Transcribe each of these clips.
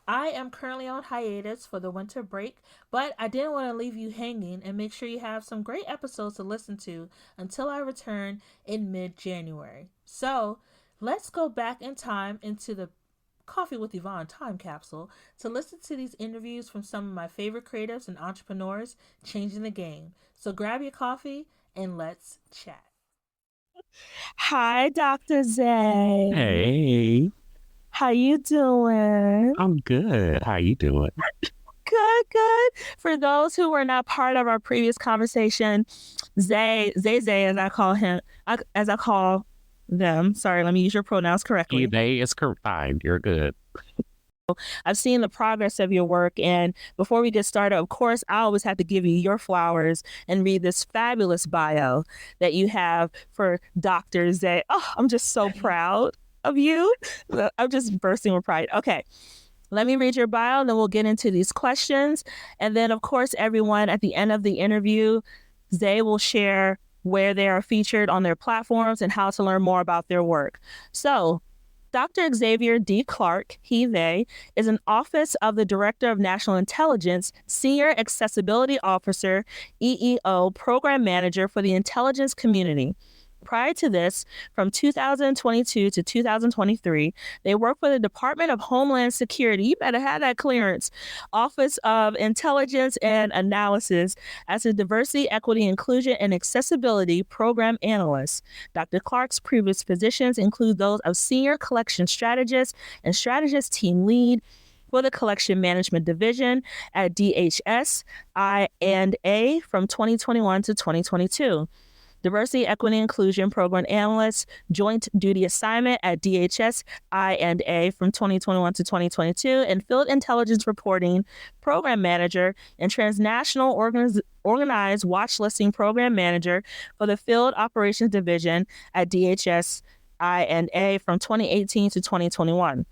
I am currently on hiatus for the winter break, but I didn't want to leave you hanging and make sure you have some great episodes to listen to until I return in mid January. So let's go back in time into the Coffee with Yvonne time capsule to listen to these interviews from some of my favorite creatives and entrepreneurs changing the game. So grab your coffee and let's chat. Hi, Dr. Zay. Hey, How you doing? I'm good. How you doing? Good, good. For those who were not part of our previous conversation, Zay, as I call him, as I call them. Sorry, let me use your pronouns correctly. Day is fine. You're good. I've seen the progress of your work, and before we get started, of course, I always have to give you your flowers and read this fabulous bio that you have for Dr. Zay. Oh, I'm just so proud of you. I'm just bursting with pride. Okay. Let me read your bio, then we'll get into these questions. And then, of course, everyone at the end of the interview, Zay will share where they are featured on their platforms and how to learn more about their work. So, Dr. Xavier D. Clark, they, is an Office of the Director of National Intelligence, Senior Accessibility Officer, EEO, Program Manager for the Intelligence Community. Prior to this, from 2022 to 2023, they worked for the Department of Homeland Security. You better have that clearance. Office of Intelligence and Analysis as a Diversity, Equity, Inclusion, and Accessibility Program Analyst. Dr. Clark's previous positions include those of Senior Collection Strategist and Strategist Team Lead for the Collection Management Division at DHS I&A from 2021 to 2022. Diversity, Equity, Inclusion Program Analyst, Joint Duty Assignment at DHS I&A from 2021 to 2022, and Field Intelligence Reporting Program Manager and Transnational Organized Watch Listing Program Manager for the Field Operations Division at DHS I&A from 2018 to 2021.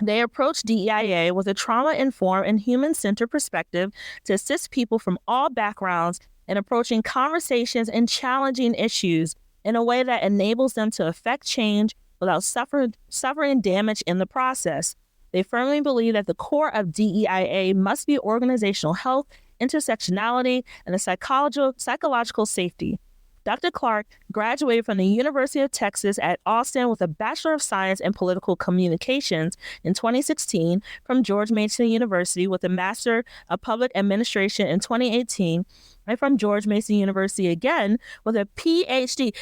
They approach DEIA with a trauma-informed and human-centered perspective to assist people from all backgrounds in approaching conversations and challenging issues in a way that enables them to affect change without suffering damage in the process. They firmly believe that the core of DEIA must be organizational health, intersectionality, and the psychological safety. Dr. Clark graduated from the University of Texas at Austin with a Bachelor of Science in Political Communications in 2016 from George Mason University with a Master of Public Administration in 2018 and from George Mason University again with a Ph.D.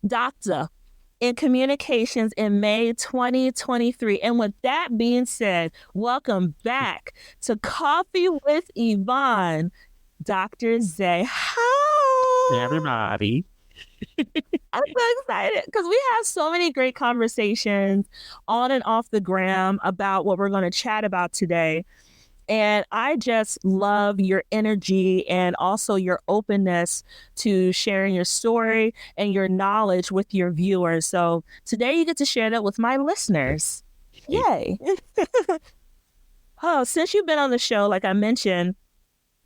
Doctor in Communications in May 2023. And with that being said, welcome back to Coffee with Yvonne. Dr. Zay. Hey, Hi. everybody. I'm so excited because we have so many great conversations on and off the gram about what we're going to chat about today. And I just love your energy and also your openness to sharing your story and your knowledge with your viewers. So today you get to share that with my listeners. Yay. Oh, since you've been on the show, like I mentioned,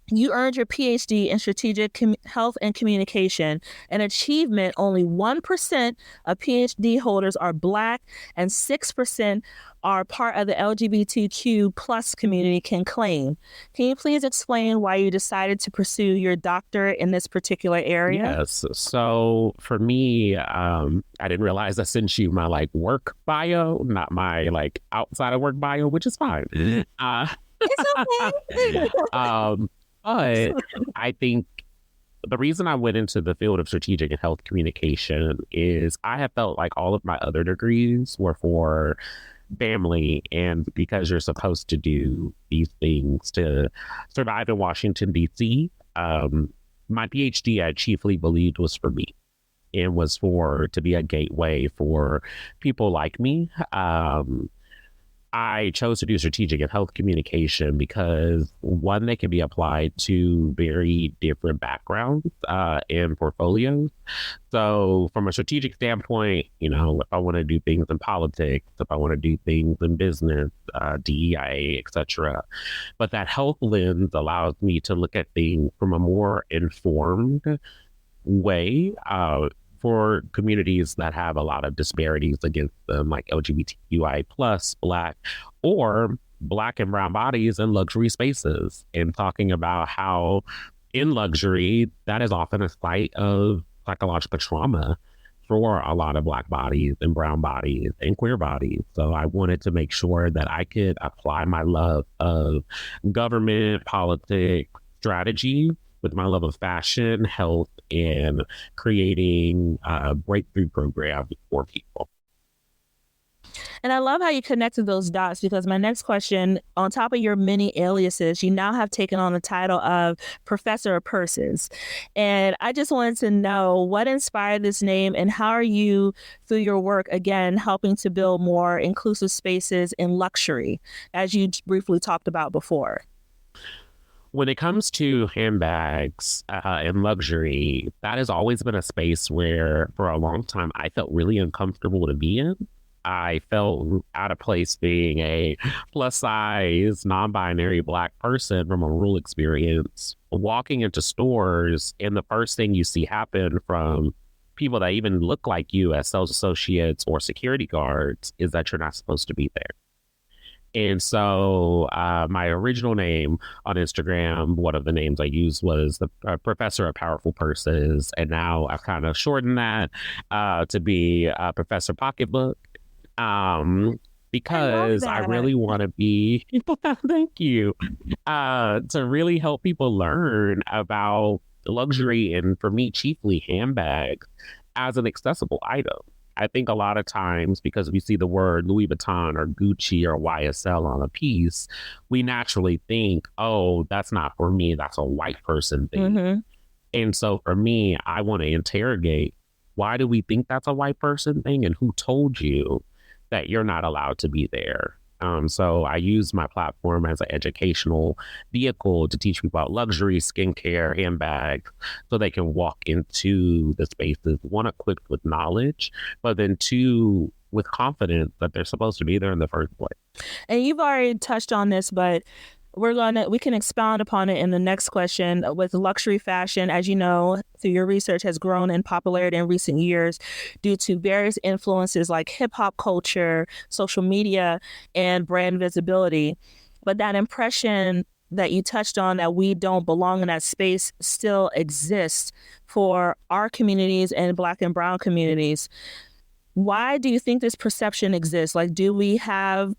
you earned your Ph.D. in Strategic Health and Communication. An achievement only 1% of Ph.D. holders are Black and 6% are part of the LGBTQ plus community can claim. Can you please explain why you decided to pursue your doctorate in this particular area? Yes. So for me, I didn't realize I sent you my work bio, not my outside of work bio, which is fine. It's okay. But I think the reason I went into the field of strategic and health communication is I have felt like all of my other degrees were for family, and because you're supposed to do these things to survive in Washington, D.C., my PhD I chiefly believed was for me. It was to be a gateway for people like me. I chose to do strategic and health communication because one, they can be applied to very different backgrounds and portfolios. So from a strategic standpoint, if I want to do things in politics, if I want to do things in business, DEIA, etc. But that health lens allows me to look at things from a more informed way for communities that have a lot of disparities against them, like LGBTQI plus, Black, or Black and brown bodies in luxury spaces, and talking about how in luxury, that is often a site of psychological trauma for a lot of Black bodies and brown bodies and queer bodies. So I wanted to make sure that I could apply my love of government, politics, strategy with my love of fashion, health, and creating breakthrough programs for people. And I love how you connected those dots, because my next question, on top of your many aliases, you now have taken on the title of Professor of Purses. And I just wanted to know what inspired this name, and how are you, through your work, again, helping to build more inclusive spaces in luxury, as you briefly talked about before? When it comes to handbags and luxury, that has always been a space where, for a long time, I felt really uncomfortable to be in. I felt out of place being a plus size, non binary Black person from a rural experience, walking into stores, and the first thing you see happen from people that even look like you as sales associates or security guards is that you're not supposed to be there. And so my original name on Instagram, one of the names I used was the Professor of Powerful Purses. And now I've kind of shortened that to be Professor Pocketbook. Because I really want to be, thank you, to really help people learn about luxury, and for me, chiefly handbags, as an accessible item. I think a lot of times, because we see the word Louis Vuitton or Gucci or YSL on a piece, we naturally think, oh, that's not for me. That's a white person thing. Mm-hmm. And so for me, I want to interrogate, why do we think that's a white person thing, and who told you that you're not allowed to be there? So I use my platform as an educational vehicle to teach people about luxury, skincare, handbags, so they can walk into the spaces, one, equipped with knowledge, but then two, with confidence that they're supposed to be there in the first place. And you've already touched on this, but we can expound upon it in the next question. With luxury fashion, as you know, through your research, has grown in popularity in recent years due to various influences like hip hop culture, social media, and brand visibility. But that impression that you touched on, that we don't belong in that space, still exists for our communities and Black and brown communities. Why do you think this perception exists? Like,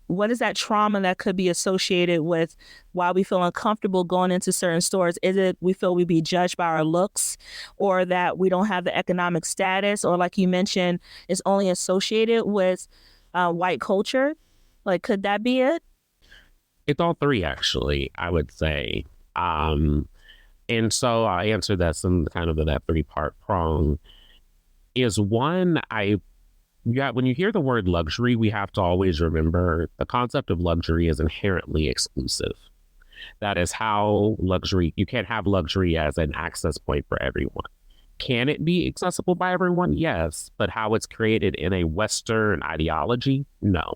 what is that trauma that could be associated with why we feel uncomfortable going into certain stores? Is it we feel we be judged by our looks, or that we don't have the economic status, or like you mentioned, it's only associated with white culture? Like, could that be it? It's all three, actually, I would say. And so I answer that in kind of that three-part prong. Is one, when you hear the word luxury, we have to always remember the concept of luxury is inherently exclusive. That is how you can't have luxury as an access point for everyone. Can it be accessible by everyone? Yes. But how it's created in a Western ideology? No.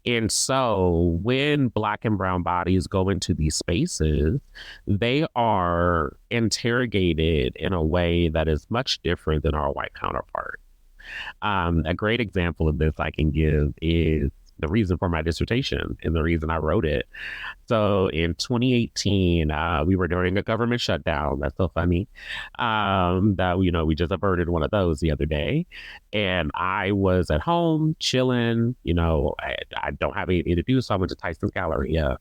And so when Black and brown bodies go into these spaces, they are interrogated in a way that is much different than our white counterpart. A great example of this I can give is the reason for my dissertation and the reason I wrote it. So in 2018, we were during a government shutdown. That's so funny. We just averted one of those the other day. And I was at home chilling. I don't have anything to do, so I went to Tyson's Galleria.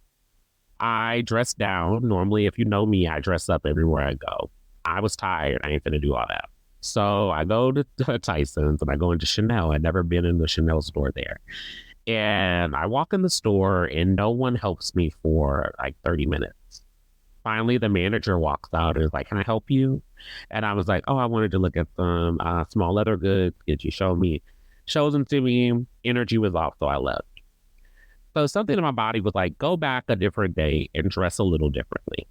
I dressed down. Normally, if you know me, I dress up everywhere I go. I was tired. I ain't gonna do all that. So I go to Tyson's and I go into Chanel. I'd never been in the Chanel store there. And I walk in the store and no one helps me for like 30 minutes. Finally, the manager walks out and is like, "Can I help you?" And I was like, "Oh, I wanted to look at some small leather goods. Could you show me?" Shows them to me. Energy was off, so I left. So something in my body was like, go back a different day and dress a little differently.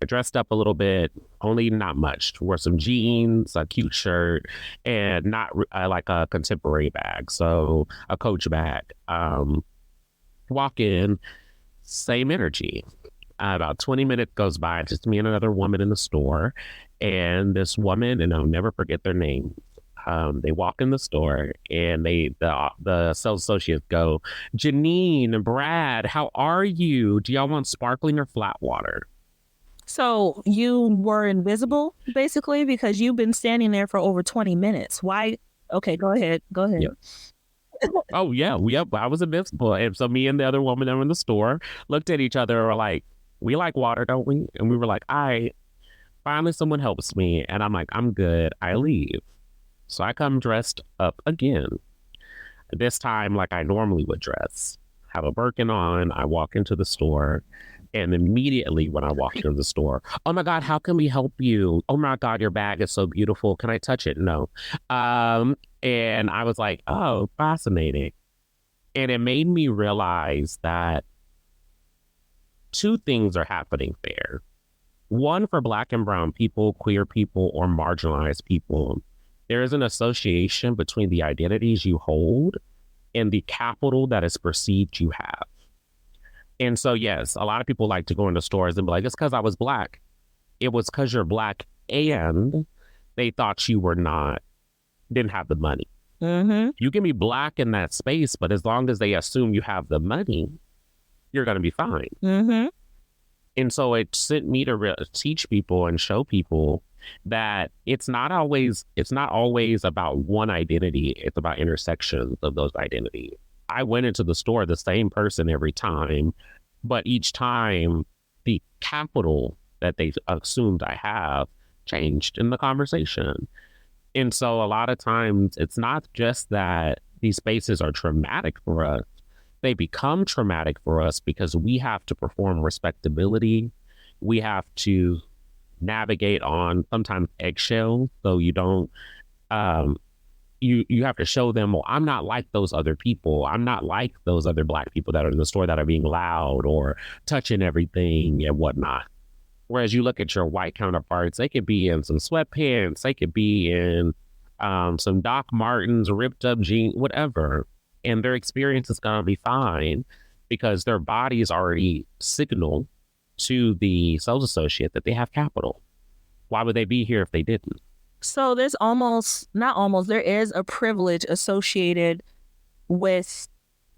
I dressed up a little bit, only not much. Wore some jeans, a cute shirt, and not like a contemporary bag. So a Coach bag. Walk in, same energy. About 20 minutes goes by, just me and another woman in the store. And this woman, and I'll never forget their name, they walk in the store and the sales associates go, Janine, Brad, how are you? Do y'all want sparkling or flat water? So you were invisible, basically, because you've been standing there for over 20 minutes. Why? Okay, go ahead. Go ahead. Yep. Oh, yeah. Yep. I was invisible. And so me and the other woman that were in the store looked at each other and were like, we like water, don't we? And we were like, finally someone helps me. And I'm like, I'm good. I leave. So I come dressed up again. This time, like I normally would dress. Have a Birkin on. I walk into the store. And immediately when I walked into the store, oh my God, how can we help you? Oh my God, your bag is so beautiful. Can I touch it? No. And I was like, oh, fascinating. And it made me realize that two things are happening there. One, for Black and brown people, queer people, or marginalized people, there is an association between the identities you hold and the capital that is perceived you have. And so, yes, a lot of people like to go into stores and be like, it's because I was Black. It was because you're Black and they thought you didn't have the money. Mm-hmm. You can be Black in that space, but as long as they assume you have the money, you're going to be fine. Mm-hmm. And so it sent me to teach people and show people that it's not always about one identity. It's about intersections of those identities. I went into the store the same person every time, but each time the capital that they assumed I have changed in the conversation. And so a lot of times it's not just that these spaces are traumatic for us. They become traumatic for us because we have to perform respectability. We have to navigate on sometimes eggshells, so you don't you have to show them, well, I'm not like those other people. I'm not like those other Black people that are in the store that are being loud or touching everything and whatnot. Whereas you look at your white counterparts, they could be in some sweatpants, they could be in some Doc Martens, ripped up jeans, whatever. And their experience is going to be fine because their bodies already signal to the sales associate that they have capital. Why would they be here if they didn't? So there is a privilege associated with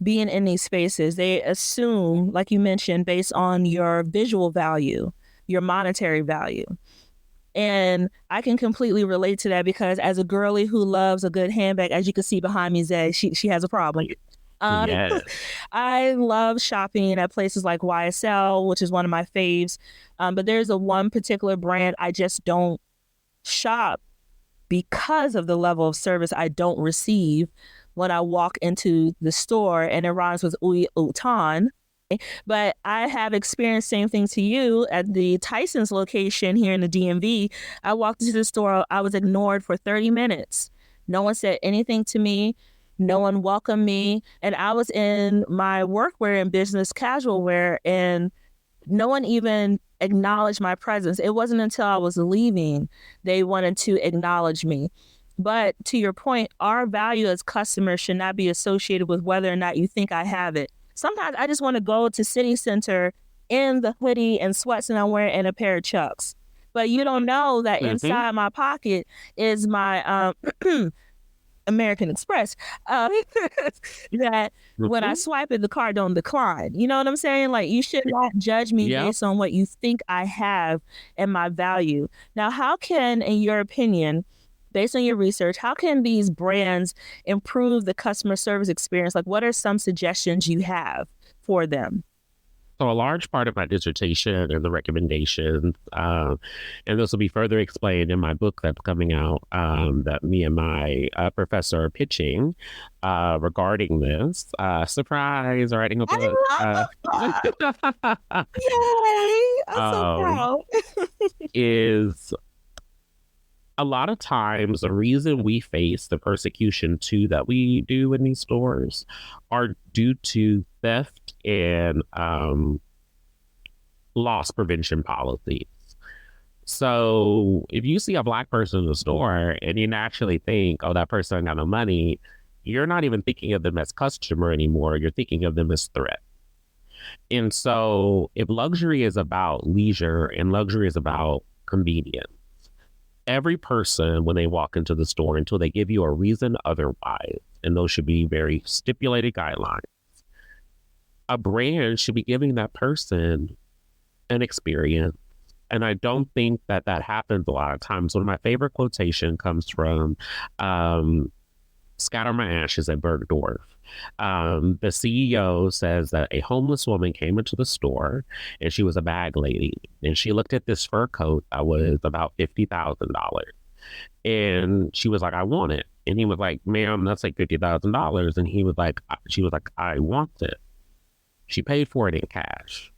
being in these spaces. They assume, like you mentioned, based on your visual value, your monetary value. And I can completely relate to that because as a girly who loves a good handbag, as you can see behind me, Zay, she has a problem. Yes. I love shopping at places like YSL, which is one of my faves. But there's one particular brand I just don't shop because of the level of service I don't receive when I walk into the store, and it rhymes with Utan. But I have experienced same thing to you at the Tyson's location here in the DMV. I walked into the store, I was ignored for 30 minutes. No one said anything to me. No one welcomed me. And I was in my workwear and business casual wear, and no one even acknowledged my presence. It wasn't until I was leaving they wanted to acknowledge me. But to your point, our value as customers should not be associated with whether or not you think I have it. Sometimes I just want to go to City Center in the hoodie and sweats and I'm wearing and a pair of Chucks. But you don't know that inside my pocket is my American Express. That when I swipe it, the card don't decline. You know what I'm saying? Like, you should not judge me based on what you think I have and my value. Now, how can, in your opinion, based on your research, how can these brands improve the customer service experience? Like, what are some suggestions you have for them? So a large part of my dissertation and the recommendations, and this will be further explained in my book that's coming out, that me and my professor are pitching regarding this. Surprise, writing a book. Yay! I'm so proud. Is a lot of times the reason we face the persecution too that we do in these stores are due to theft and loss prevention policies. So if you see a Black person in the store and you naturally think, oh, that person got no money, you're not even thinking of them as customer anymore. You're thinking of them as threat. And so if luxury is about leisure and luxury is about convenience, every person, when they walk into the store, until they give you a reason otherwise, and those should be very stipulated guidelines, a brand should be giving that person an experience. And I don't think that that happens a lot of times. One of my favorite quotation comes from Scatter My Ashes at Bergdorf. The CEO says that a homeless woman came into the store and she was a bag lady. And she looked at this fur coat that was about $50,000. And she was like, I want it. And he was like, ma'am, that's like $50,000. And she was like, I want it. She paid for it in cash.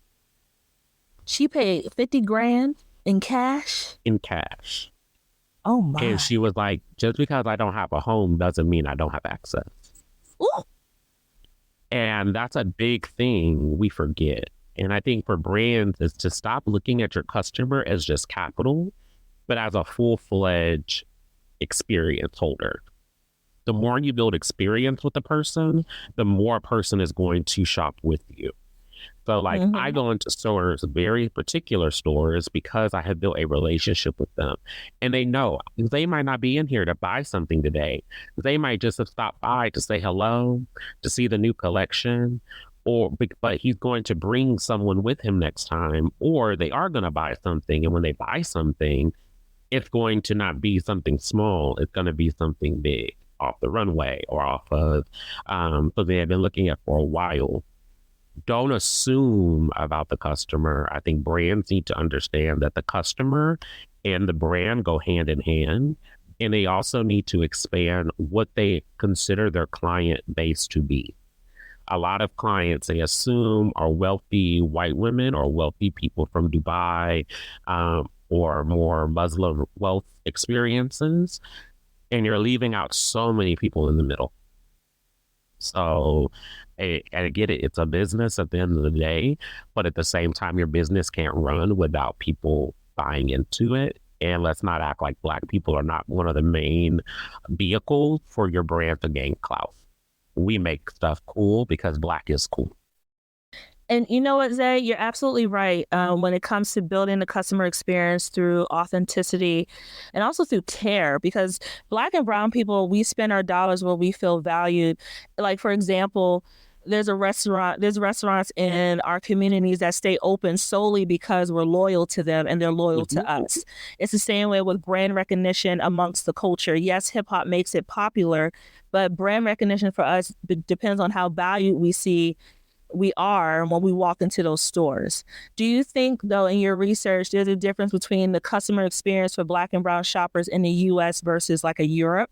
She paid 50 grand in cash? In cash. Oh my. And she was like, just because I don't have a home doesn't mean I don't have access. Ooh. And that's a big thing we forget. And I think for brands is to stop looking at your customer as just capital, but as a full-fledged experience holder. The more you build experience with a person, the more a person is going to shop with you. So like I go into stores, very particular stores, because I have built a relationship with them. And they know they might not be in here to buy something today. They might just have stopped by to say hello, to see the new collection, but he's going to bring someone with him next time, or they are going to buy something. And when they buy something, it's going to not be something small. It's going to be something big off the runway or off of something they've been looking at for a while. Don't assume about the customer. I think brands need to understand that the customer and the brand go hand in hand. And they also need to expand what they consider their client base to be. A lot of clients, they assume, are wealthy white women or wealthy people from Dubai or more Muslim wealth experiences. And you're leaving out so many people in the middle. So I get it. It's a business at the end of the day, but at the same time, your business can't run without people buying into it. And let's not act like Black people are not one of the main vehicles for your brand to gain clout. We make stuff cool because Black is cool. And you know what, Zay, you're absolutely right. When it comes to building the customer experience through authenticity and also through care, because Black and brown people, we spend our dollars where we feel valued. Like, for example, there's restaurants in our communities that stay open solely because we're loyal to them and they're loyal to us. It's the same way with brand recognition amongst the culture. Yes, hip hop makes it popular, but brand recognition for us depends on how valued we are when we walk into those stores. Do you think, though, in your research, there's a difference between the customer experience for Black and brown shoppers in the U.S. versus like a Europe?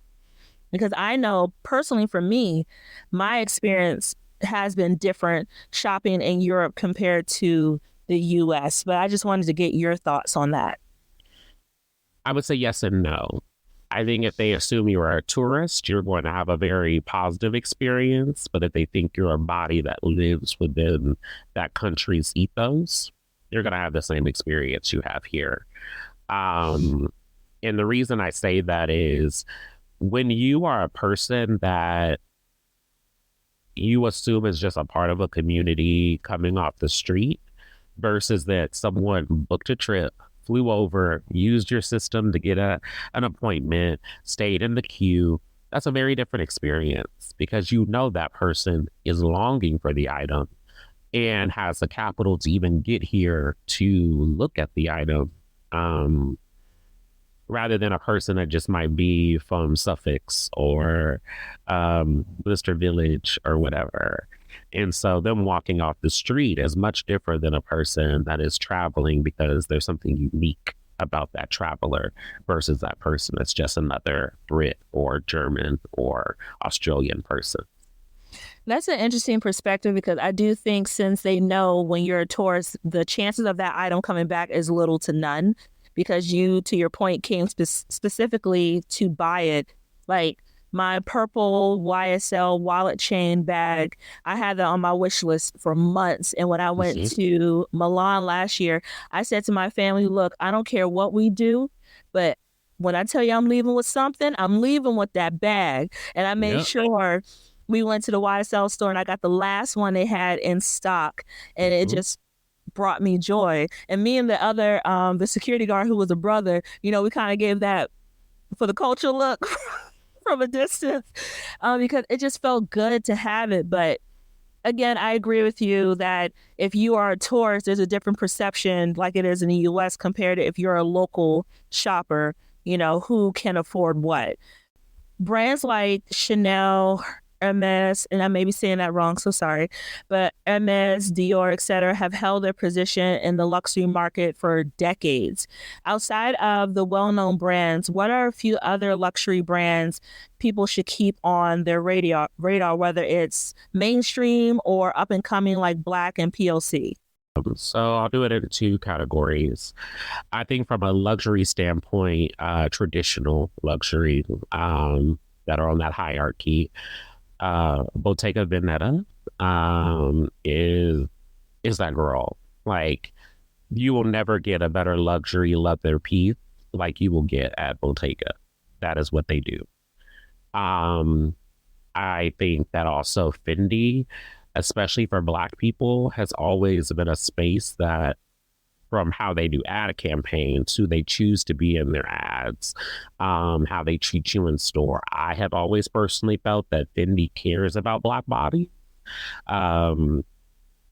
Because I know personally for me, my experience has been different shopping in Europe compared to the U.S. But I just wanted to get your thoughts on that. I would say yes and no. I think if they assume you are a tourist, you're going to have a very positive experience. But if they think you're a body that lives within that country's ethos, you're going to have the same experience you have here. And the reason I say that is when you are a person that you assume is just a part of a community coming off the street versus that someone booked a trip, flew over, used your system to get an appointment, stayed in the queue. That's a very different experience because you know that person is longing for the item and has the capital to even get here to look at the item, rather than a person that just might be from Suffolk or Worcester Village or whatever. And so them walking off the street is much different than a person that is traveling because there's something unique about that traveler versus that person that's just another Brit or German or Australian person. That's an interesting perspective because I do think since they know when you're a tourist, the chances of that item coming back is little to none because you, to your point, came specifically to buy it. Like, my purple YSL wallet chain bag, I had that on my wish list for months. And when I went to Milan last year, I said to my family, look, I don't care what we do, but when I tell you I'm leaving with something, I'm leaving with that bag. And I made sure we went to the YSL store and I got the last one they had in stock. And it just brought me joy. And me and the other, the security guard who was a brother, you know, we kind of gave that for the culture look from a distance, because it just felt good to have it. But again, I agree with you that if you are a tourist, there's a different perception like it is in the US compared to if you're a local shopper, who can afford what. Brands like Chanel, Hermes, and I may be saying that wrong, so sorry, but Hermes, Dior, etc., have held their position in the luxury market for decades. Outside of the well-known brands, what are a few other luxury brands people should keep on their radar, whether it's mainstream or up and coming like Black and PLC? So I'll do it in two categories. I think from a luxury standpoint, traditional luxury that are on that hierarchy, Bottega Veneta is that girl. Like, you will never get a better luxury leather piece like you will get at Bottega. That is what they do. Um, I think that also Fendi, especially for Black people, has always been a space that, from how they do ad campaigns, who they choose to be in their ads, how they treat you in store. I have always personally felt that Fendi cares about Black body. Um,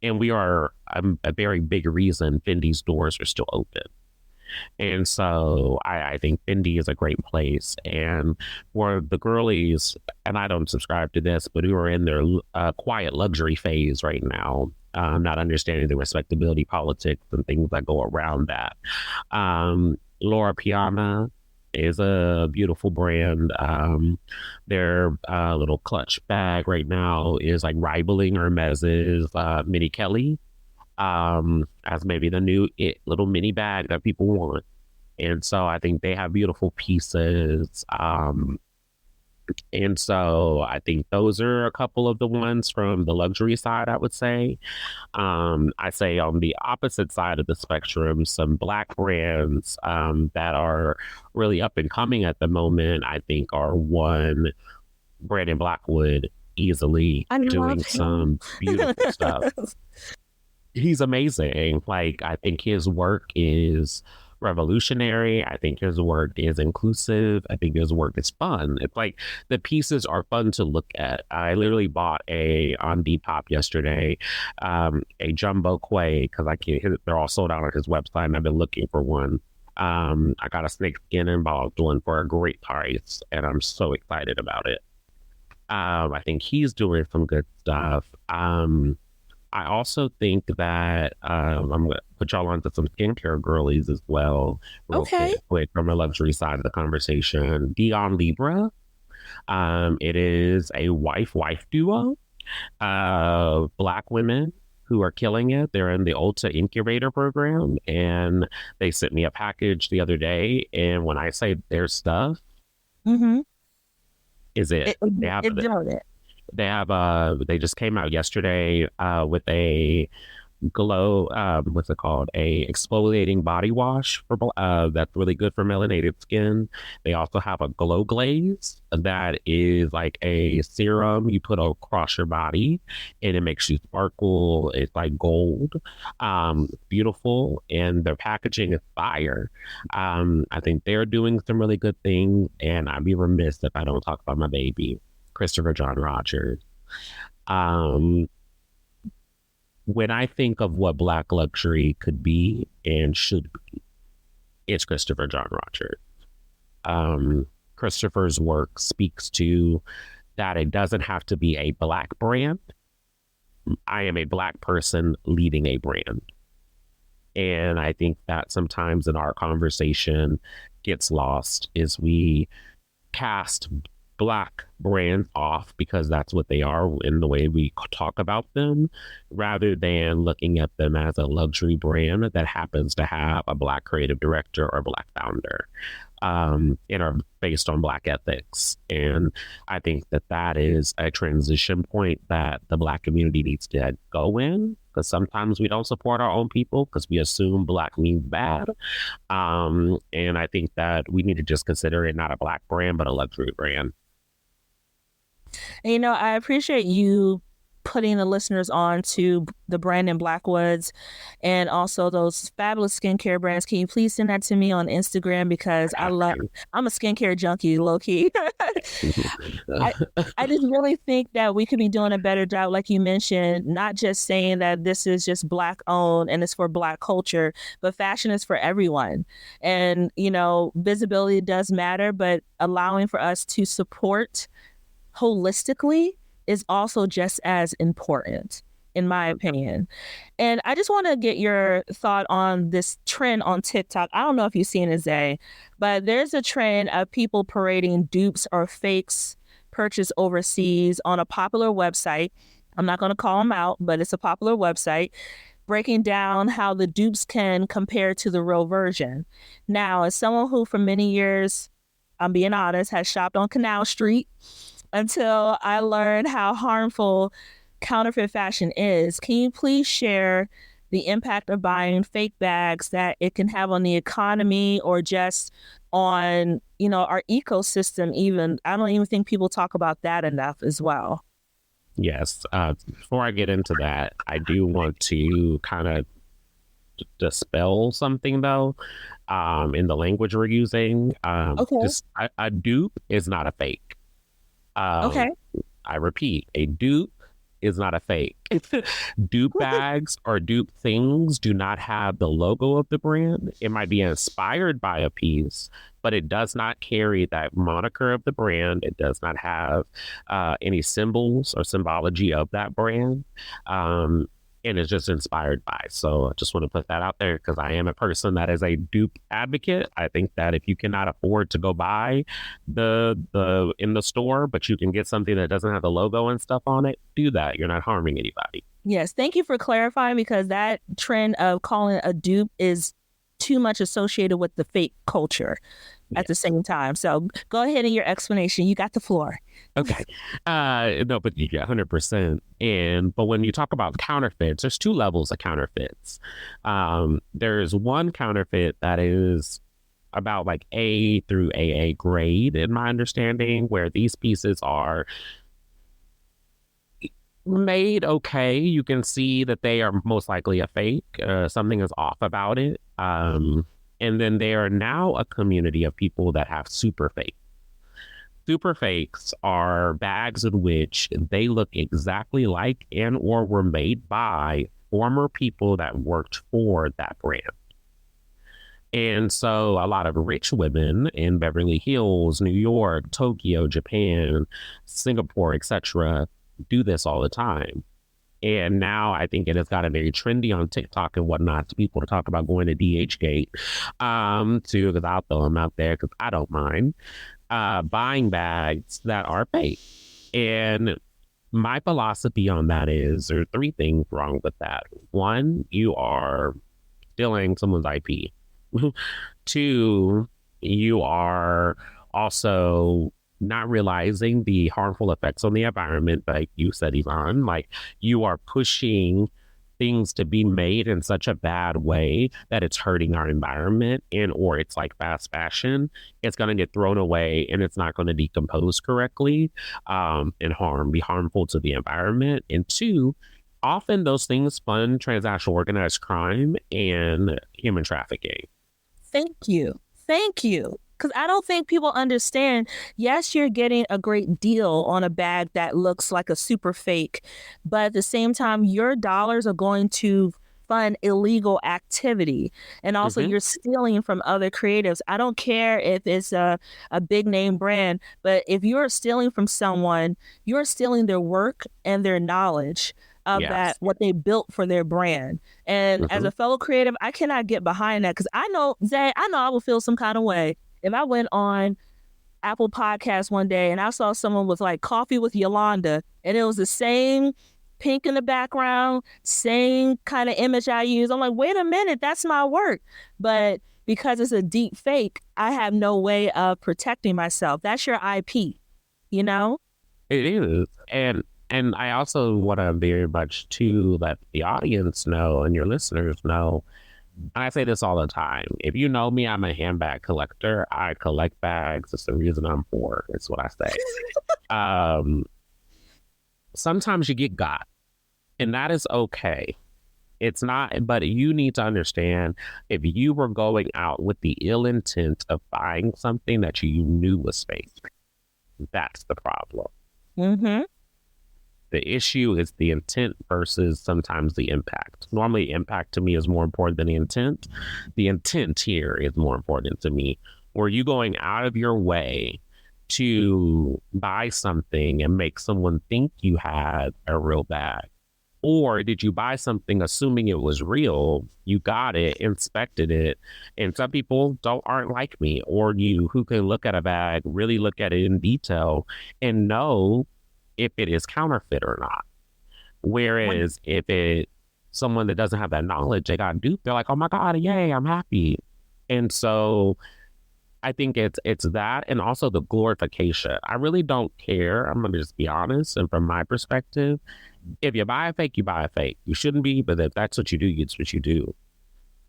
and we are a very big reason Fendi's doors are still open. And so I think Fendi is a great place. And for the girlies, and I don't subscribe to this, but who are in their quiet luxury phase right now, not understanding the respectability politics and things that go around that. Laura Piana is a beautiful brand. Their little clutch bag right now is like rivaling Hermes's Minnie Kelly, as maybe the new little mini bag that people want. And so I think they have beautiful pieces. And so I think those are a couple of the ones from the luxury side, I would say. I say on the opposite side of the spectrum, some Black brands that are really up and coming at the moment, I think are one, Brandon Blackwood, easily I doing love him. some beautiful stuff. He's amazing. Like, I think his work is revolutionary. I think his work is inclusive. I think his work is fun. It's like the pieces are fun to look at. I literally bought on Depop yesterday, a jumbo quay, because I can't hit it. They're all sold out on his website, and I've been looking for one. I got a snakeskin involved one for a great price, and I'm so excited about it. I think he's doing some good stuff. I also think that I'm going to put y'all onto some skincare girlies as well, real quick, from the luxury side of the conversation. Dion Libra. It is a wife-wife duo of Black women who are killing it. They're in the Ulta Incubator program, and they sent me a package the other day. And when I say their stuff, is it? They have it. They just came out yesterday with a glow, what's it called? A exfoliating body wash for that's really good for melanated skin. They also have a glow glaze that is like a serum you put across your body, and it makes you sparkle. It's like gold, beautiful, and their packaging is fire. I think they're doing some really good things, and I'd be remiss if I don't talk about my baby, Christopher John Rogers. When I think of what Black luxury could be and should be, it's Christopher John Rogers. Christopher's work speaks to that it doesn't have to be a Black brand. I am a Black person leading a brand. And I think that sometimes in our conversation gets lost is we cast Black brands off because that's what they are in the way we talk about them, rather than looking at them as a luxury brand that happens to have a Black creative director or Black founder, and are based on Black ethics. And I think that is a transition point that the Black community needs to go in, because sometimes we don't support our own people because we assume Black means bad. And I think that we need to just consider it not a Black brand, but a luxury brand. And, I appreciate you putting the listeners on to the brand in Blackwoods and also those fabulous skincare brands. Can you please send that to me on Instagram? Because I'm a skincare junkie, low key. I, I just really think that we could be doing a better job, like you mentioned, not just saying that this is just Black owned and it's for Black culture, but fashion is for everyone. And, visibility does matter, but allowing for us to support holistically is also just as important, in my opinion. And I just want to get your thought on this trend on TikTok. I don't know if you've seen it, Zay, but there's a trend of people parading dupes or fakes purchased overseas on a popular website. I'm not going to call them out, but it's a popular website, breaking down how the dupes can compare to the real version. Now, as someone who for many years, I'm being honest, has shopped on Canal Street until I learned how harmful counterfeit fashion is, can you please share the impact of buying fake bags that it can have on the economy or just on, our ecosystem even? I don't even think people talk about that enough as well. Yes. Before I get into that, I do want to kind of dispel something though, in the language we're using. Okay. A dupe is not a fake. Okay. I repeat, a dupe is not a fake. Dupe bags or dupe things do not have the logo of the brand. It might be inspired by a piece, but it does not carry that moniker of the brand. It does not have any symbols or symbology of that brand. And it's just inspired by. So I just want to put that out there because I am a person that is a dupe advocate. I think that if you cannot afford to go buy the in the store, but you can get something that doesn't have the logo and stuff on it, do that. You're not harming anybody. Yes, thank you for clarifying, because that trend of calling it a dupe is too much associated with the fake culture at the same time. So go ahead in your explanation. You got the floor. Okay. No, but yeah, 100%. But when you talk about counterfeits, there's two levels of counterfeits. There's one counterfeit that is about like A through AA grade, in my understanding, where these pieces are made okay. You can see that they are most likely a fake. Something is off about it. And then there are now a community of people that have super fake. Super fakes are bags in which they look exactly like and or were made by former people that worked for that brand. And so a lot of rich women in Beverly Hills, New York, Tokyo, Japan, Singapore, etc., do this all the time. And now I think it has gotten very trendy on TikTok and whatnot to people to talk about going to DHgate, because I'll throw them out there because I don't mind buying bags that are fake. And my philosophy on that is there are three things wrong with that. One, you are stealing someone's IP. Two, you are also not realizing the harmful effects on the environment, like you said, Yvonne. Like, you are pushing things to be made in such a bad way that it's hurting our environment, and or it's like fast fashion. It's going to get thrown away and it's not going to decompose correctly, and be harmful to the environment. And two, often those things fund transnational organized crime and human trafficking. Thank you. Because I don't think people understand, yes, you're getting a great deal on a bag that looks like a super fake, but at the same time, your dollars are going to fund illegal activity. And also you're stealing from other creatives. I don't care if it's a big name brand, but if you're stealing from someone, you're stealing their work and their knowledge of that, what they built for their brand. And as a fellow creative, I cannot get behind that, because I know, Zay, I will feel some kind of way if I went on Apple Podcasts one day and I saw someone with like Coffee with Yolanda and it was the same pink in the background, same kind of image I use. I'm like, wait a minute, that's my work. But because it's a deep fake, I have no way of protecting myself. That's your IP, you know? It is. And I also want to very much to let the audience know and your listeners know, and I say this all the time, if you know me, I'm a handbag collector. I collect bags. It's the reason I'm poor. It's what I say. Sometimes you get got. And that is okay. It's not, but you need to understand if you were going out with the ill intent of buying something that you knew was fake, that's the problem. Mm-hmm. The issue is the intent versus sometimes the impact. Normally, impact to me is more important than the intent. The intent here is more important to me. Were you going out of your way to buy something and make someone think you had a real bag? Or did you buy something assuming it was real? You got it, inspected it, and some people aren't like me or you who can look at a bag, really look at it in detail, and know if it is counterfeit or not. Whereas if it someone that doesn't have that knowledge, they got duped, they're like, oh my God, yay, I'm happy. And so I think it's that and also the glorification. I really don't care. I'm gonna just be honest. And from my perspective, if you buy a fake, you buy a fake. You shouldn't be, but if that's what you do, it's what you do.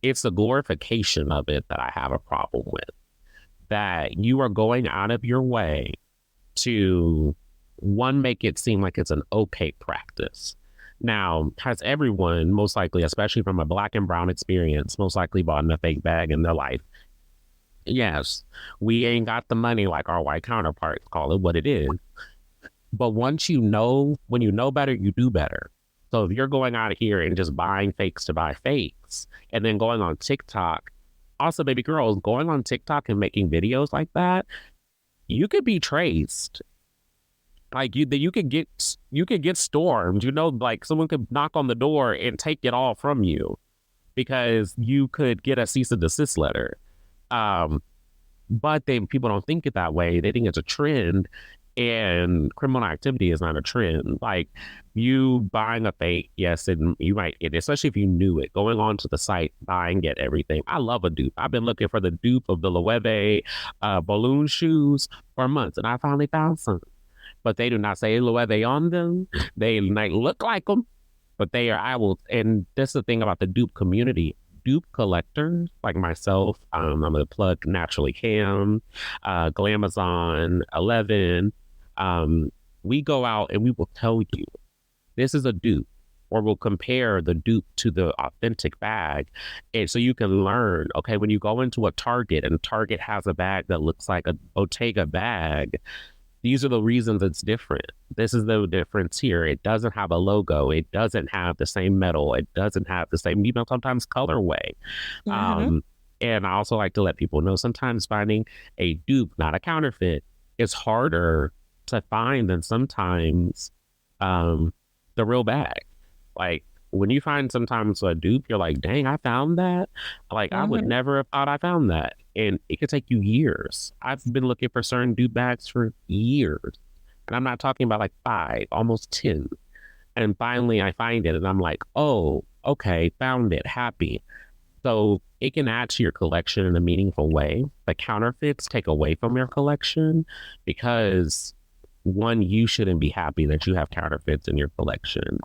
It's the glorification of it that I have a problem with. That you are going out of your way to one, make it seem like it's an opaque practice. Now, has everyone, most likely, especially from a Black and brown experience, most likely bought in a fake bag in their life? Yes, we ain't got the money like our white counterparts, call it what it is. But once you know, when you know better, you do better. So if you're going out here and just buying fakes to buy fakes and then going on TikTok, also, baby girls, going on TikTok and making videos like that, you could be traced. Like you could get stormed. You know, like someone could knock on the door and take it all from you because you could get a cease and desist letter. But people don't think it that way. They think it's a trend, and criminal activity is not a trend. Like you buying a fake, yes, and you might, especially if you knew it, going onto the site, buying it, everything. I love a dupe. I've been looking for the dupe of the Loewe balloon shoes for months, and I finally found some. But they do not say Loewe on them. They might look like them, but they are. I will, and that's the thing about the dupe community. Dupe collectors like myself, I'm gonna plug Naturally Cam, Glamazon, 11. We go out and we will tell you this is a dupe, or we'll compare the dupe to the authentic bag, and so you can learn. Okay, when you go into a Target and Target has a bag that looks like a Bottega bag, these are the reasons it's different. This is the difference here. It doesn't have a logo. It doesn't have the same metal. It doesn't have the same, sometimes colorway. Mm-hmm. And I also like to let people know sometimes finding a dupe, not a counterfeit, is harder to find than sometimes the real bag. Like when you find sometimes a dupe, you're like, dang, I found that. Like I would never have thought I found that. And it could take you years. I've been looking for certain dupe bags for years. And I'm not talking about like 5, almost 10. And finally I find it and I'm like, oh, okay, found it, happy. So it can add to your collection in a meaningful way. The counterfeits take away from your collection because one, you shouldn't be happy that you have counterfeits in your collection.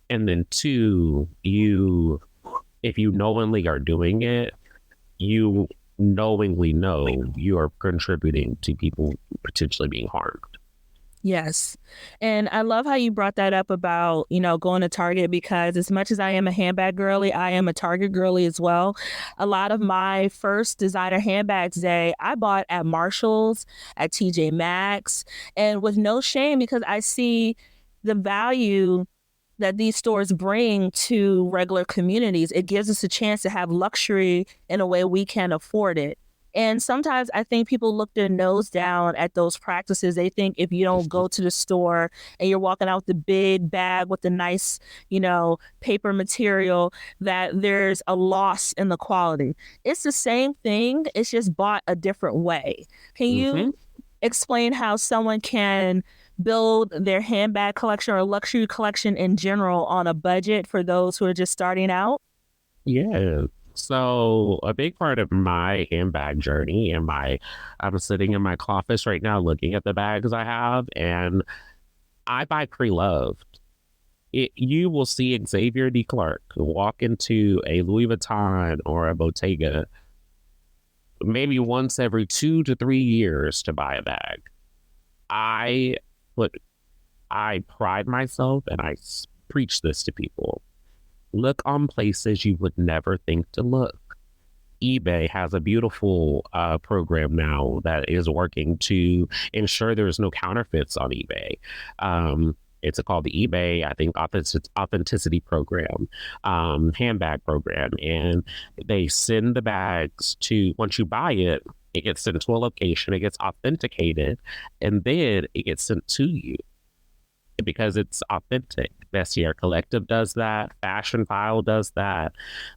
And then two, if you knowingly are doing it, you knowingly know you are contributing to people potentially being harmed. Yes. And I love how you brought that up about, going to Target, because as much as I am a handbag girly, I am a Target girly as well. A lot of my first designer handbags I bought at Marshall's, at TJ Maxx, and with no shame, because I see the value that these stores bring to regular communities. It gives us a chance to have luxury in a way we can't afford it. And sometimes I think people look their nose down at those practices. They think if you don't go to the store and you're walking out with the big bag with the nice, paper material, that there's a loss in the quality. It's the same thing. It's just bought a different way. Can you explain how someone can build their handbag collection or luxury collection in general on a budget for those who are just starting out? Yeah. So a big part of my handbag journey and I'm sitting in my office right now looking at the bags I have, and I buy pre-loved. You will see Xavier D. Clark walk into a Louis Vuitton or a Bottega maybe once every 2 to 3 years to buy a bag. I pride myself and I preach this to people. Look on places you would never think to look. eBay has a beautiful program now that is working to ensure there's no counterfeits on eBay. It's called the eBay, I think, authenticity program, handbag program. And they send the bags to, once you buy it, it gets sent to a location, it gets authenticated, and then it gets sent to you because it's authentic. Vestiaire Collective does that. Fashion File does that.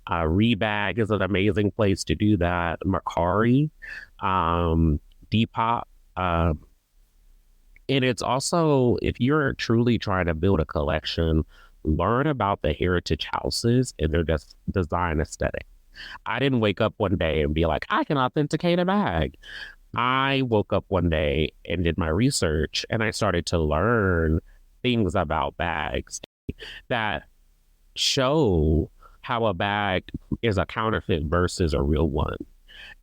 Rebag is an amazing place to do that. Mercari, Depop. And it's also, if you're truly trying to build a collection, learn about the heritage houses and their design aesthetic. I didn't wake up one day and be like, I can authenticate a bag. I woke up one day and did my research, and I started to learn things about bags that show how a bag is a counterfeit versus a real one.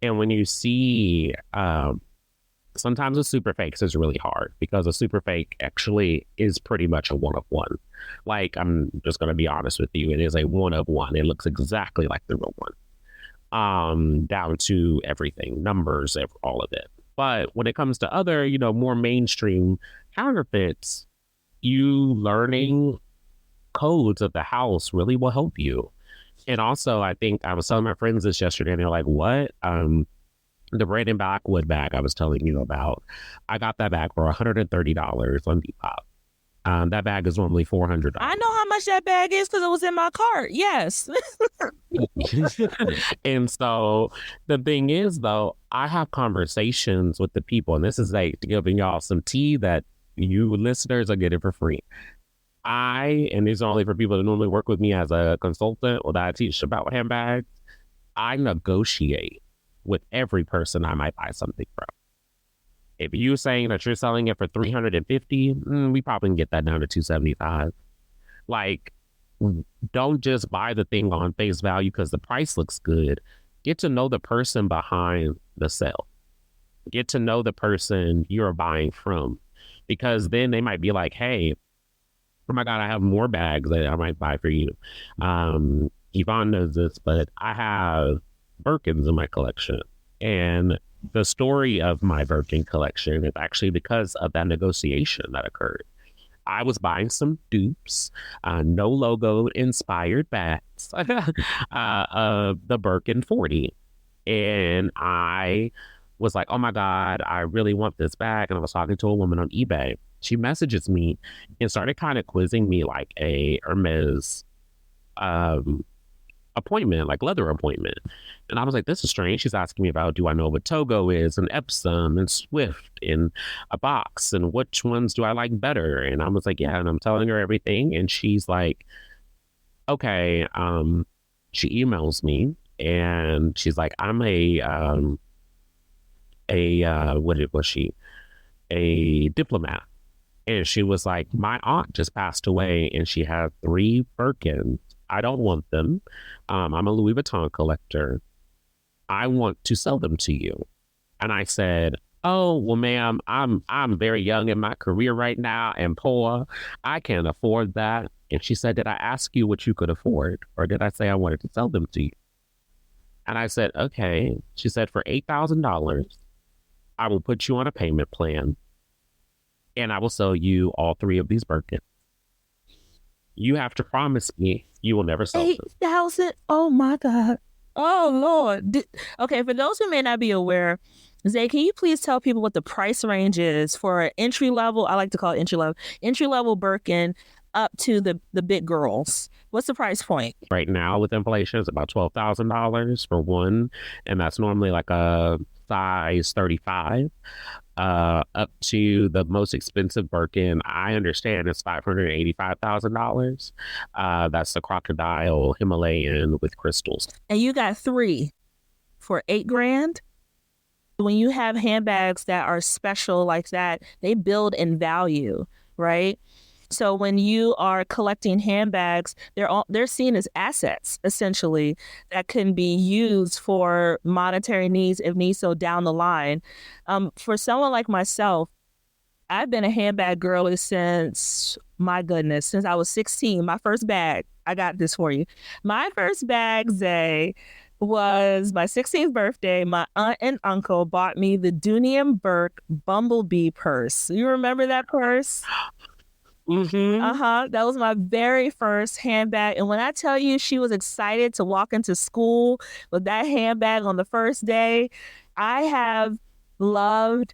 And when you see, sometimes a super fakes is really hard because a super fake actually is pretty much a one of one. Like, I'm just going to be honest with you. It is a one of one. It looks exactly like the real one. Down to everything, numbers, all of it. But when it comes to other, more mainstream counterfeits, you learning codes of the house really will help you. And also, I think I was telling my friends this yesterday, and they're like, what? The Brandon Blackwood bag I was telling you about, I got that bag for $130 on Depop. That bag is normally $400. I know how much that bag is because it was in my cart. Yes. And so the thing is, though, I have conversations with the people, and this is like giving y'all some tea that you listeners are getting for free. And these are only for people that normally work with me as a consultant or that I teach about handbags. I negotiate with every person I might buy something from. If you're saying that you're selling it for $350, we probably can get that down to $275. Like, don't just buy the thing on face value because the price looks good. Get to know the person behind the sale. Get to know the person you're buying from, because then they might be like, hey, oh my God, I have more bags that I might buy for you. Yvonne knows this, but I have Birkins in my collection. And the story of my Birkin collection is actually because of that negotiation that occurred. I was buying some dupes, no logo inspired bags, the Birkin 40. And I was like, oh my God, I really want this bag. And I was talking to a woman on eBay. She messages me and started kind of quizzing me like a Hermes appointment, like leather appointment. And I was like, this is strange. She's asking me about, do I know what Togo is and Epsom and Swift and a box and which ones do I like better? And I was like, yeah. And I'm telling her everything. And she's like, okay. She emails me and she's like, I'm a diplomat. And she was like, my aunt just passed away and she had 3 Birkins. I don't want them. I'm a Louis Vuitton collector. I want to sell them to you. And I said, oh, well, ma'am, I'm very young in my career right now and poor. I can't afford that. And she said, did I ask you what you could afford? Or did I say I wanted to sell them to you? And I said, okay. She said, for $8,000, I will put you on a payment plan and I will sell you all 3 of these Birkins. You have to promise me you will never sell them. 8,000? Oh my God. Oh Lord. Okay, for those who may not be aware, Zay, can you please tell people what the price range is for entry level? I like to call it entry level Birkin up to the big girls. What's the price point? Right now with inflation, it's about $12,000 for one, and that's normally like a size 35. Up to the most expensive Birkin I understand is $585,000. That's the crocodile Himalayan with crystals. And you got 3 for $8,000. When you have handbags that are special like that, they build in value, right? So when you are collecting handbags, they're seen as assets, essentially, that can be used for monetary needs if need so down the line. For someone like myself, I've been a handbag girly since, my goodness, since I was 16. My first bag, I got this for you. My first bag, Zay, was my 16th birthday. My aunt and uncle bought me the Dooney and Burke Bumblebee purse. You remember that purse? Mm-hmm. That was my very first handbag. And when I tell you she was excited to walk into school with that handbag on the first day, I have loved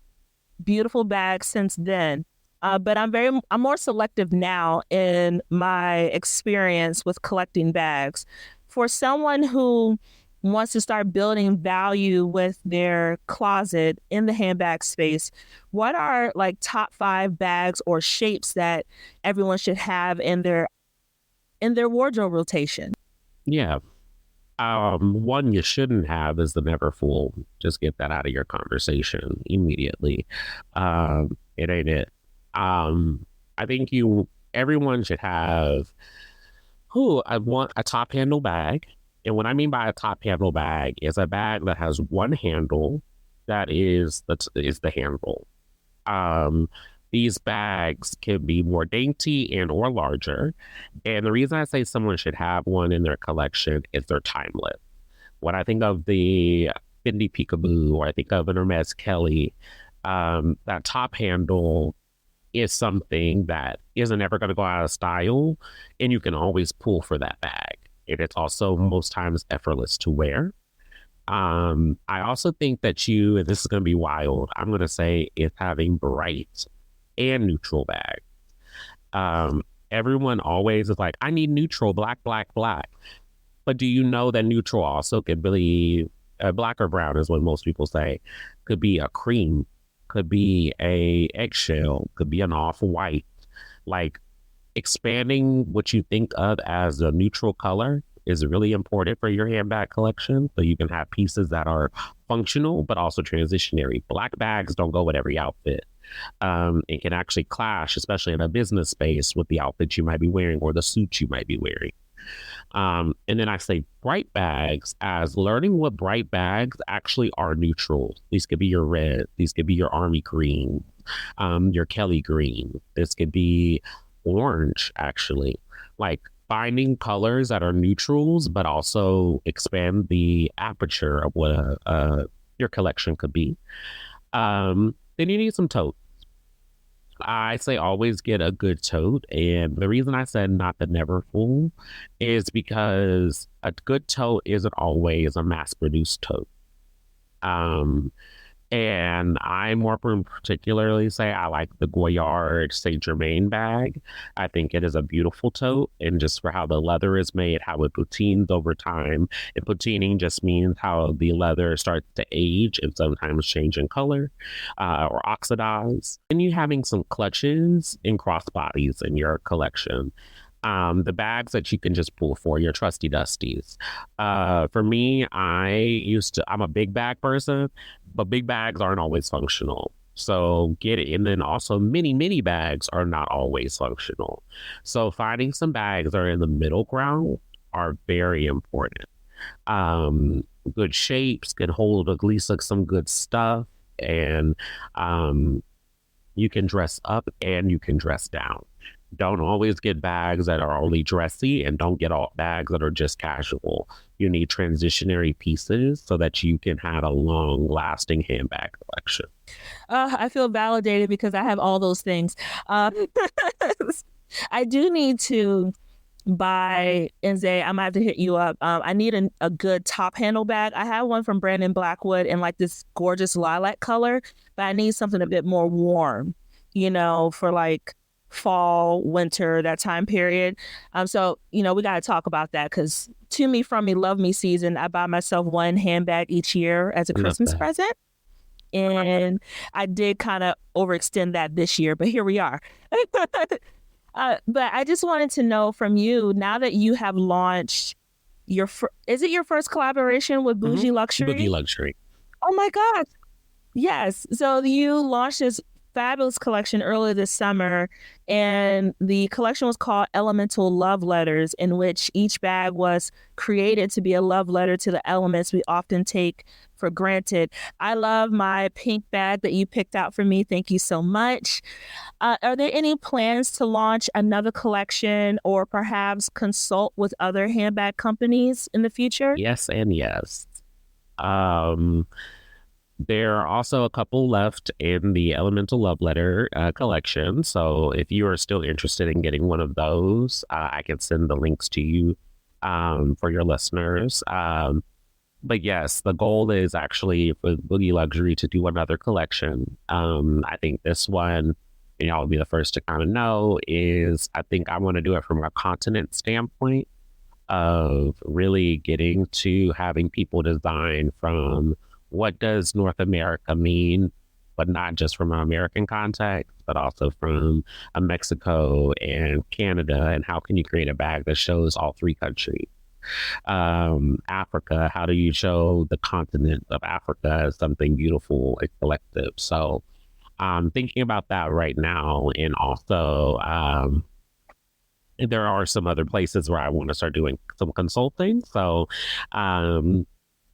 beautiful bags since then. But I'm more selective now in my experience with collecting bags. For someone who wants to start building value with their closet in the handbag space, what are like top 5 bags or shapes that everyone should have in their wardrobe rotation? Yeah. One you shouldn't have is the never full. Just get that out of your conversation immediately. It ain't it. I think everyone should have, I want a top handle bag. And what I mean by a top handle bag is a bag that has one handle that is the handle. These bags can be more dainty and or larger. And the reason I say someone should have one in their collection is they're timeless. When I think of the Fendi Peekaboo or I think of an Hermes Kelly, that top handle is something that isn't ever going to go out of style, and you can always pull for that bag. And it's also most times effortless to wear. I also think that and this is going to be wild, I'm going to say is having bright and neutral bags. Everyone always is like, I need neutral, black, black, black. But do you know that neutral also could be black or brown is what most people say, could be a cream, could be a eggshell, could be an off-white. Like expanding what you think of as a neutral color is really important for your handbag collection. So you can have pieces that are functional, but also transitionary. Black bags don't go with every outfit. It can actually clash, especially in a business space, with the outfit you might be wearing or the suit you might be wearing. And then I say bright bags as learning what bright bags actually are neutral. These could be your red. These could be your army green, your Kelly green. This could be orange, actually. Like finding colors that are neutrals, but also expand the aperture of what your collection could be. Then you need some totes. I say always get a good tote. And the reason I said not the never full is because a good tote isn't always a mass produced tote. And I more particularly say I like the Goyard Saint Germain bag. I think it is a beautiful tote, and just for how the leather is made, how it patines over time. And patining just means how the leather starts to age and sometimes change in color or oxidize. And you having some clutches and crossbodies in your collection. The bags that you can just pull for your trusty dusties. For me, I'm a big bag person, but big bags aren't always functional. So get it. And then also mini bags are not always functional. So finding some bags that are in the middle ground are very important. Good shapes can hold at least like some good stuff, and you can dress up and you can dress down. Don't always get bags that are only dressy, and don't get all bags that are just casual. You need transitionary pieces so that you can have a long lasting handbag collection. I feel validated because I have all those things. I do need to buy, Enze, I might have to hit you up. I need a good top handle bag. I have one from Brandon Blackwood in like this gorgeous lilac color, but I need something a bit more warm, for like fall, winter, that time period. So, we got to talk about that because to me, from me, love me season, I buy myself one handbag each year as a Christmas present. And I did kind of overextend that this year, but here we are. But I just wanted to know from you, now that you have launched is it your first collaboration with Bougie Luxury? Bougie Luxury. Oh my God. Yes. So you launched this fabulous collection earlier this summer, and the collection was called Elemental Love Letters, in which each bag was created to be a love letter to the elements we often take for granted. I love my pink bag that you picked out for me. Thank you so much. Are there any plans to launch another collection or perhaps consult with other handbag companies in the future? Yes and yes. There are also a couple left in the Elemental Love Letter collection. So if you are still interested in getting one of those, I can send the links to you for your listeners. But yes, the goal is actually for Boogie Luxury to do another collection. I think this one, and y'all will be the first to kind of know, is I think I want to do it from a continent standpoint of really getting to having people design from what does North America mean, but not just from an American context, but also from a Mexico and Canada, and how can you create a bag that shows all three countries? Africa, how do you show the continent of Africa as something beautiful and collective? So I'm thinking about that right now. And also, there are some other places where I want to start doing some consulting. So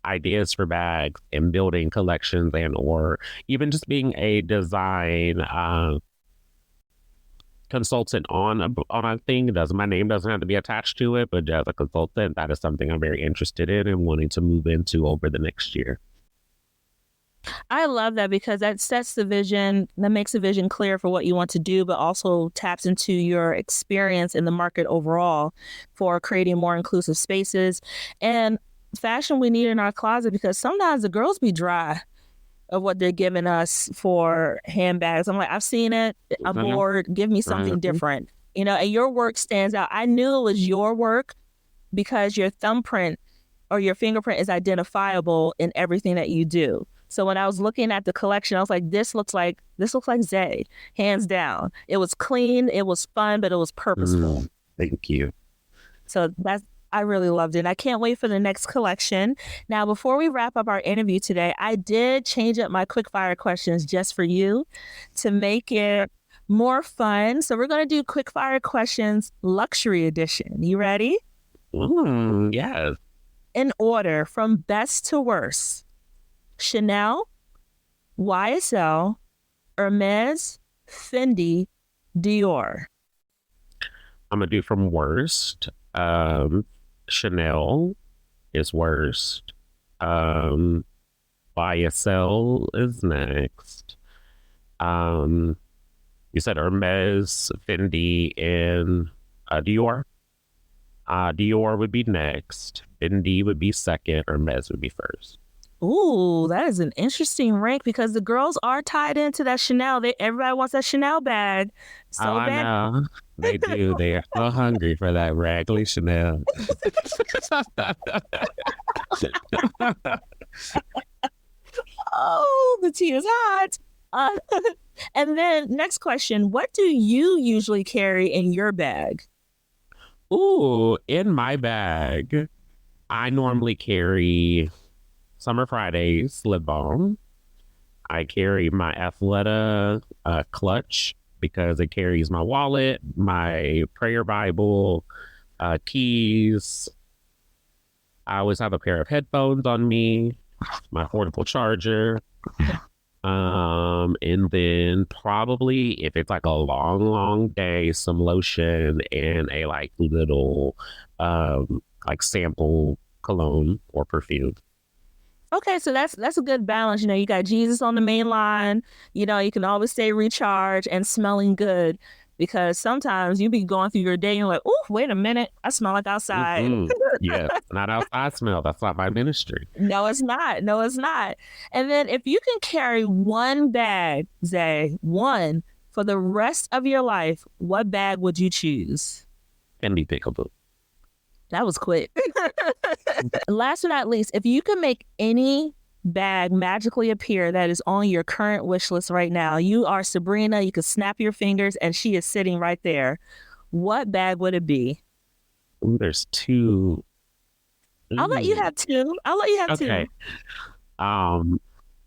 ideas for bags and building collections, and or even just being a design consultant on a thing. My name doesn't have to be attached to it, but as a consultant, that is something I'm very interested in and wanting to move into over the next year. I love that because that sets the vision, that makes the vision clear for what you want to do, but also taps into your experience in the market overall for creating more inclusive spaces and fashion we need in our closet, because sometimes the girls be dry of what they're giving us for handbags. I'm like, I've seen it. I'm bored. Give me something different, and your work stands out. I knew it was your work because your thumbprint or your fingerprint is identifiable in everything that you do. So when I was looking at the collection, I was like, this looks like Zay, hands down. It was clean, it was fun, but it was purposeful. Thank you. So I really loved it. I can't wait for the next collection. Now, before we wrap up our interview today, I did change up my quickfire questions just for you to make it more fun. So we're going to do quickfire questions, luxury edition. You ready? Yes. In order from best to worst: Chanel, YSL, Hermes, Fendi, Dior. I'm going to do from worst. Chanel is worst. YSL is next. You said Hermes, Fendi, and Dior. Dior would be next. Fendi would be second. Hermes would be first. Ooh, that is an interesting rank because the girls are tied into that Chanel. Everybody wants that Chanel bag so I bad. know. They do. They are so hungry for that raggedy Chanel. Oh, the tea is hot. And then next question, what do you usually carry in your bag? Ooh, in my bag, I normally carry Summer Fridays lip balm. I carry my Athleta clutch because it carries my wallet, my prayer Bible, keys. I always have a pair of headphones on me, my portable charger. And then probably if it's like a long day, some lotion and a like little like sample cologne or perfume. Okay, so that's a good balance. You got Jesus on the main line. You can always stay recharged and smelling good, because sometimes you be going through your day and you're like, oh, wait a minute, I smell like outside. Yeah, not outside smell. That's not my ministry. No, it's not. And then if you can carry one bag, Zay, one for the rest of your life, what bag would you choose? Fendi Peekaboo. That was quick. Last but not least, if you could make any bag magically appear that is on your current wish list right now, you are Sabrina, you could snap your fingers and she is sitting right there, what bag would it be? Ooh, there's two. I'll let you have two. Okay.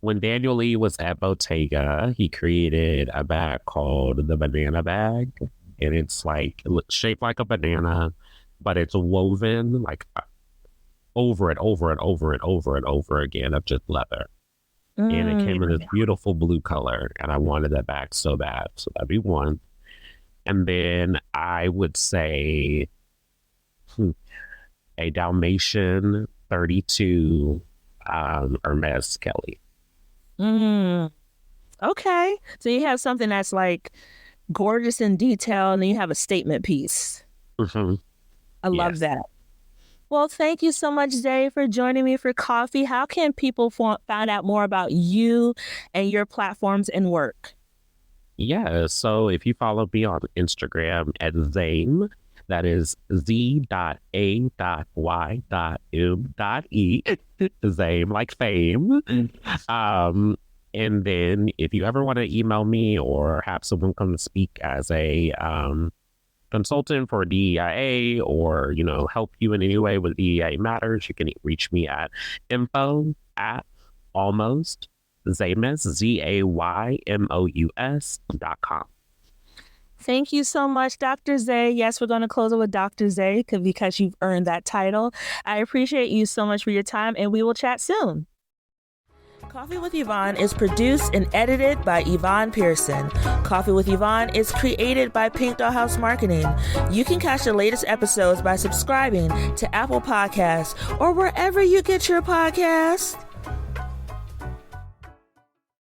when Daniel Lee was at Bottega, he created a bag called the banana bag. And it's like shaped like a banana, but it's woven like over and over and over and over and over again of just leather. And it came in this beautiful blue color. And I wanted that bag so bad. So that'd be one. And then I would say a Dalmatian 32 Hermes Kelly. Okay. So you have something that's like gorgeous in detail, and then you have a statement piece. I love that. Well, thank you so much, Zay, for joining me for coffee. How can people find out more about you and your platforms and work? Yeah, so if you follow me on Instagram at Zame, that is Z.A.Y.M.E, Zame, like fame. And then if you ever want to email me or have someone come speak as a consultant for DEIA or, you know, help you in any way with DEIA matters, you can reach me at info@almost Zaymous, ZAYMOUS.com. Thank you so much, Dr. Zay. Yes, we're going to close it with Dr. Zay because you've earned that title. I appreciate you so much for your time, and we will chat soon. Coffee with Yvonne is produced and edited by Yvonne Pearson. Coffee with Yvonne is created by Pink Dollhouse Marketing. You can catch the latest episodes by subscribing to Apple Podcasts or wherever you get your podcasts.